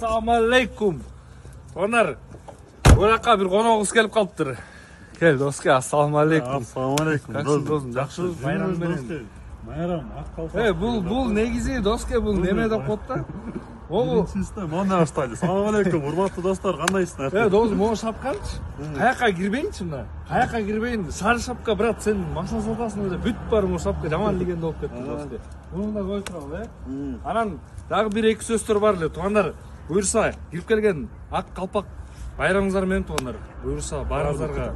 Assalamu alaikum. Туугандар, буяққа бір қонағымыз келіп қалыптыр. Кел, доске, ассаламу алейкум. Ассаламу алейкум. Каксың досым, жақсы байрам менен. Майрам, ақ қалпақ. Бұл негізі доске, бұл неме деп қойды? Біріншісіне мана аштайды. Ассаламу алейкум, урматтуу достор, қандайсыңдар? Досым, оғы шапқаншы. Қаяққа кірбейінші мына. Қаяққа кірбейін. Сары шапқа, брат, сен машина сатасың өзі бүт бар мұ шапқа жаман легенде болып кетті доске. Бұны да қой тұралы, Анан дағы бір екі сөзтер бар ле. Туғандар, бұйырса, кіріп келген ақ қалпақ байрамыңыздар мен туғандар. Бұйырса, барыңыздарға.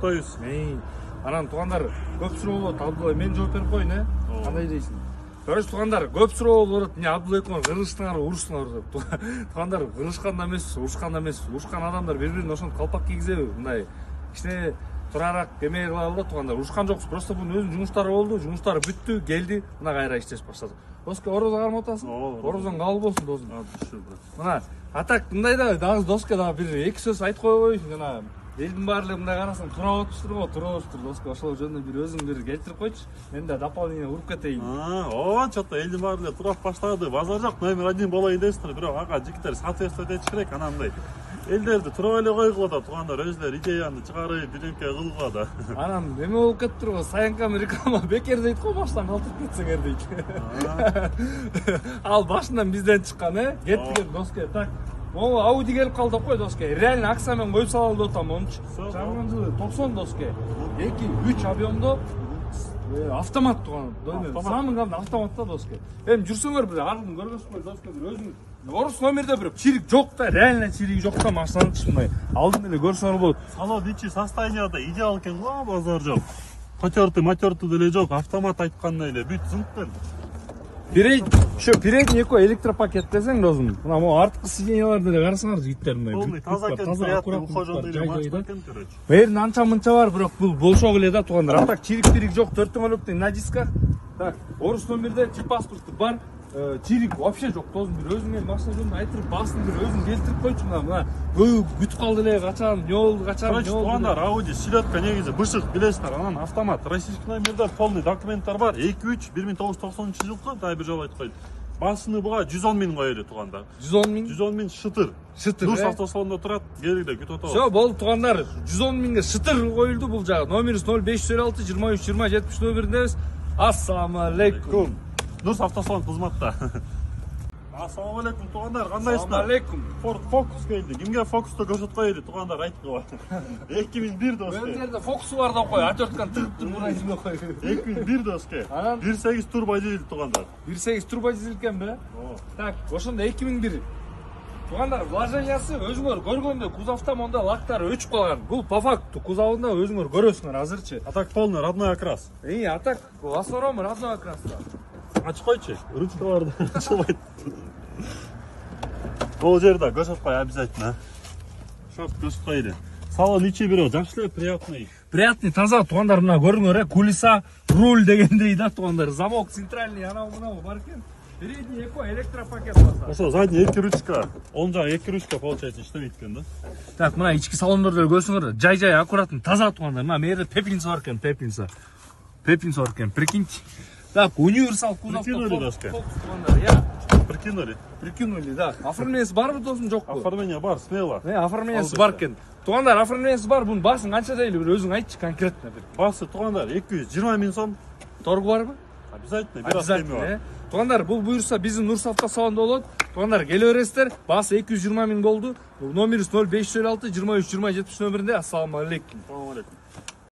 Анан туғандар, көп сұрау болады, Абдулай, мен жооп беріп қойын, қандай дейсің? Көріш туғандар, көп сұрау болады, не Абдулай екіңер, ғырыштыңар, ұрыштыңар деп. Туғандар, ғырышқанда емес, ұрышқанда емес, ұрышқан адамдар бір-бірін ошон қалпақ кигізеу, мындай кішкене тұрарак кемей қылалы да туғандар. Ұрышқан жоқсыз, просто бұның өзінің жұмыстары болды, жұмыстары бүтті, келді, мына қайра іштесіп баштады. Доске, ороза қарым отасың? Орозаң қабыл болсын, досым. Мына, атак, мындай да, дағыз доске дағы бір екі сөз айтып қойып қойшы, елдің барлығы мындай қарасаң тұра отырсыздар ғой, тұра отырсыздар доске, ошол жөнүндө бір өзүң бір келтирип койчу. Мен да дополнение уруп кетейин. Чота элдин баары турап баштады. Базар жок, номер 1 болоюн дейсиздер, бирок ага жигиттер соответствовать этиш керек анандай. Элдерди тура эле койгула да, туугандар өзүлөр идеяны чыгарып, биринке кылгыла да. Анан неме болуп кетиптир го, Саянкам реклама бекер дейт го, баштан калтырып кетсеңер дейт. Ал башынан бизден чыккан, кеттиген доске, так. О, Ауди келіп қалды қой доске. Реально акциямен қойып салалды отам ончы. Жаңған жылы 90 доске. 2-3 объемды автомат туған. Самын қамды автоматта доске. Жүрсіңер бір ардын көргөсіп қой доске бір өзің. Орыс номерде бір чирик жоқ та, реально чирик жоқ та машинаны кішімдай. Алдын еле көрсіңер болады. Салон ичи состоянияда идеал екен ғой, базар жоқ. Матерты деле жоқ, автомат айтқандай эле бүт зынтпен. Передний экой электропакет десең досым. Мына мо артқы сиденьяларды да қарасаңар жигиттер мына. Полный таза екен, приятный ухоженный эле машина екен, короче. Бәрін анча-мынча бар, бирок бул болшок эле да тугандар. А так чирик жоқ, 4 дөңгөлөктүн на дисках. Так, орус номерде паспорты бар. Чирик вообще жоқ, досым бир өзүң машина жөнүндө айтырып басын бир өзүң келтирип койчу мына. Көбү күтүп калды эле, качан, не болду, Короче, тугандар, Audi селедка негизи бышык, билесиздер, анан автомат. Российский номерде полный документтер бар. 2-3 1990-жылкы, дай бир жолу айтып коеюн. Басыны буга 110 миң коелу тугандар. 110 миң? 110 миң шытыр. Нурс автосалонунда турат, келгиле күтүп атабыз. Всё, болду тугандар. 110 миңге шытыр коюлду бул жагы. Номерибиз 0506 23 20 70 номериндебиз. Ассаламу алейкум. Нурс автосалон кызматта. Ассаламу алейкум тугандар, кандайсыздар? Ассаламу алейкум. Ford Focus келди. Кимге Focus'ты көрсөтүп коелу тугандар, айтып 2001 доске. Ön жерде Focus'u бар да кой, A4'кан тыгып туруп мурайында кой. 2001 доске. 1.8 турбо дизель тугандар. 1.8 турбо дизель экен бе? Так, ошондо 2001. Тугандар, вложениясы өзүңөр көргөндө кузовдо монда лактары өчүп калган. Бул по факту кузовунда өзүңөр көрөсүңөр азырчы. А так полный родной окрас. А так в основном родной окрас. Ачып койчу, ручкаларды ачылбайт. Бул жерде көрсөтүп кой обязательно. Шоп көрсөтүп коелу. Салон ичи бирөө жакшы эле, приятный. Приятный, таза тугандар, мына көрүңөр, кулиса, руль дегендей да тугандар. Замок центральный анау мынау бар экен. Передний эко электропакет бар. Ошо задний 2 ручка. Он жагы 2 ручка получается иштебейт экен да. Так, мына ички салондордо көрсөңөр, жай аккуратный, таза тугандар. Мына мерде пепельница бар экен, пепельница бар экен. Прикиньте. Так, универсал кузов. Прикинули доска. Прикинули, да. Оформлениесі бар досым, жоқ қой? Оформление бар, смело. Оформлениесі бар екен. Туғандар, оформлениесі бар, бұның басын қанша дейлі, бір өзің айтшы конкретно бір. Басы туғандар 220 миң сом. Торгы бар ма? Обязательно. Туғандар, бұл бұйырса біздің Нурс автосалонда болады. Туғандар, келе бересіздер. Басы 220 миң болды. Номеріміз 0506 23 20 70 нөмірінде. Ассаламу алейкум.